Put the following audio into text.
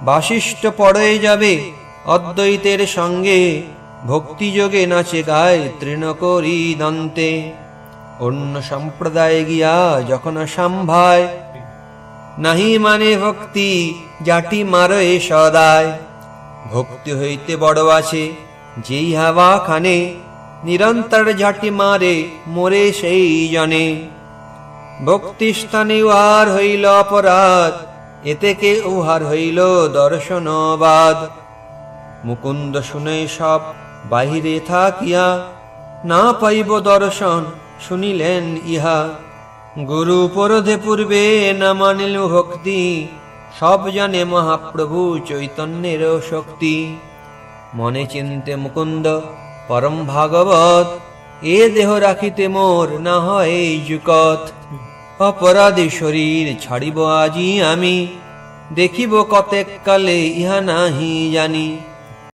বাশিষ্ঠ পড়ে যাবে অদ্বৈতের সঙ্গে, ভক্তিযোগে নাচে গায় তৃণ করি দন্তে। অন্য সম্প্রদায়ে গিয়া যখন সম্ভায়, নাহি মানে ভক্তি জাটি মারে সদায়। ভক্তি হইতে বড় আছে যেই হাওয়া খানে, নিরন্তর ঝাঁটি মারে মোরে সেই জনে। ভক্তি স্থানে উহার হইল অপরাধ, এতেকে উহার হইল দর্শনবাদ। মুকুন্দ শুনে সব বাহিরে থাকিয়া, না পাইব দর্শন শুনিলেন ইহা। গুরু পরধে পূর্বে না মানিল ভক্তি, সব জানে মহাপ্রভু চৈতন্যের শক্তি। মনে চিন্তে মুকুন্দ পরম ভাগবত, এ দেহ রাখিতে মোর না হয় যুকত। অপরাধী শরীর ছাড়িব আজি আমি, দেখিব কতেক কালে ইহা নাহি জানি।